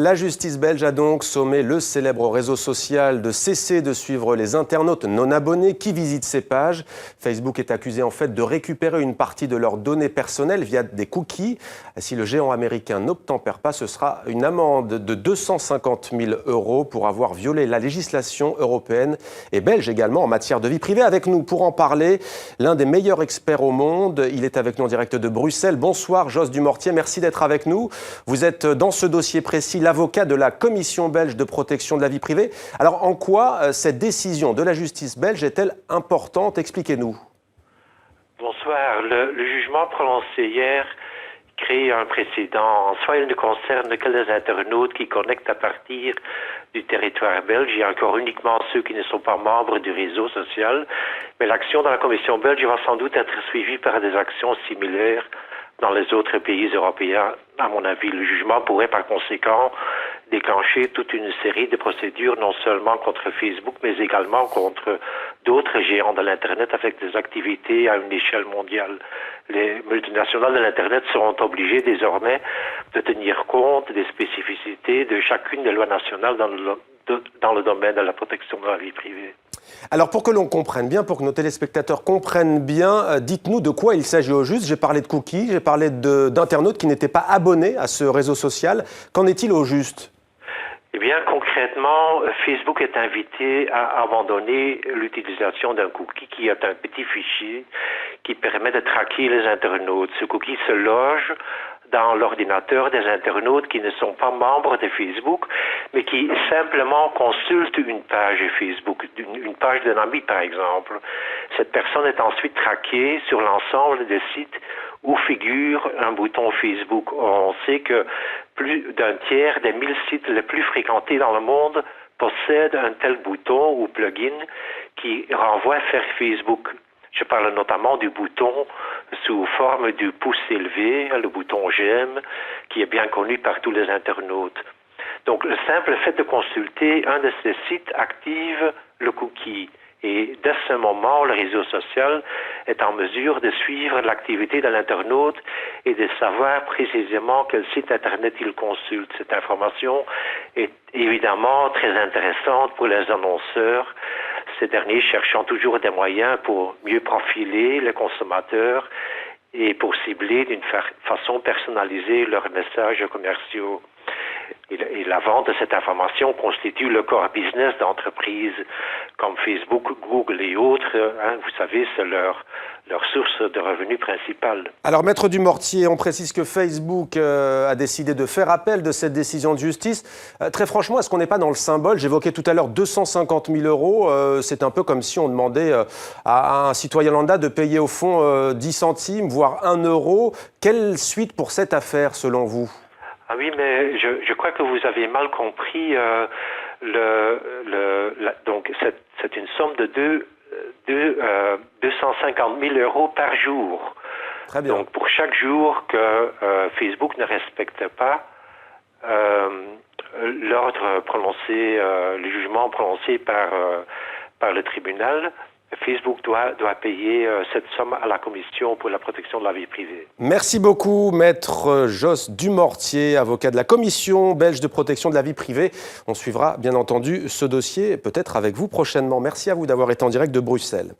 La justice belge a donc sommé le célèbre réseau social de cesser de suivre les internautes non abonnés qui visitent ses pages. Facebook est accusé en fait de récupérer une partie de leurs données personnelles via des cookies. Si le géant américain n'obtempère pas, ce sera une amende de 250 000 € pour avoir violé la législation européenne et belge également en matière de vie privée. Avec nous pour en parler, l'un des meilleurs experts au monde. Il est avec nous en direct de Bruxelles. Bonsoir Jos Dumortier, merci d'être avec nous. Vous êtes dans ce dossier précis l'avocat de la Commission belge de protection de la vie privée. Alors en quoi cette décision de la justice belge est-elle importante? Expliquez-nous. Bonsoir. Le jugement prononcé hier crée un précédent. Soit il ne concerne que les internautes qui connectent à partir du territoire belge et encore uniquement ceux qui ne sont pas membres du réseau social. Mais l'action de la Commission belge va sans doute être suivie par des actions similaires dans les autres pays européens. À mon avis, le jugement pourrait par conséquent déclencher toute une série de procédures, non seulement contre Facebook, mais également contre d'autres géants de l'Internet avec des activités à une échelle mondiale. Les multinationales de l'Internet seront obligées désormais de tenir compte des spécificités de chacune des lois nationales dans le domaine de la protection de la vie privée. Alors pour que l'on comprenne bien, pour que nos téléspectateurs comprennent bien, dites-nous de quoi il s'agit au juste. J'ai parlé de cookies, j'ai parlé d'internautes qui n'étaient pas abonnés à ce réseau social. Qu'en est-il au juste ? Eh bien, concrètement, Facebook est invité à abandonner l'utilisation d'un cookie qui est un petit fichier qui permet de traquer les internautes. Ce cookie se loge dans l'ordinateur des internautes qui ne sont pas membres de Facebook, mais qui simplement consultent une page Facebook, une page d'un ami par exemple. Cette personne est ensuite traquée sur l'ensemble des sites où figure un bouton Facebook. On sait que plus d'un tiers des 1000 sites les plus fréquentés dans le monde possèdent un tel bouton ou plugin qui renvoie vers Facebook. Je parle notamment du bouton sous forme du pouce élevé, le bouton j'aime, qui est bien connu par tous les internautes. Donc le simple fait de consulter un de ces sites active le cookie. Et dès ce moment, le réseau social est en mesure de suivre l'activité de l'internaute et de savoir précisément quel site Internet il consulte. Cette information est évidemment très intéressante pour les annonceurs, ces derniers cherchant toujours des moyens pour mieux profiler les consommateurs et pour cibler d'une façon personnalisée leurs messages commerciaux. Et la vente de cette information constitue le core business d'entreprises comme Facebook, Google et autres. Vous savez, c'est leur source de revenus principale. Alors, Maître Dumortier, on précise que Facebook a décidé de faire appel de cette décision de justice. Très franchement, est-ce qu'on n'est pas dans le symbole? J'évoquais tout à l'heure 250 000 €. C'est un peu comme si on demandait à un citoyen lambda de payer au fond 10 centimes, voire 1 €. Quelle suite pour cette affaire, selon vous? Ah oui, mais je crois que vous avez mal compris. Donc, c'est une somme de 250 000 € par jour. Très bien. Donc, pour chaque jour que Facebook ne respecte pas l'ordre prononcé, le jugement prononcé par le tribunal, Facebook doit payer cette somme à la Commission pour la protection de la vie privée. Merci beaucoup, Maître Jos Dumortier, avocat de la Commission belge de protection de la vie privée. On suivra bien entendu ce dossier, peut-être avec vous prochainement. Merci à vous d'avoir été en direct de Bruxelles.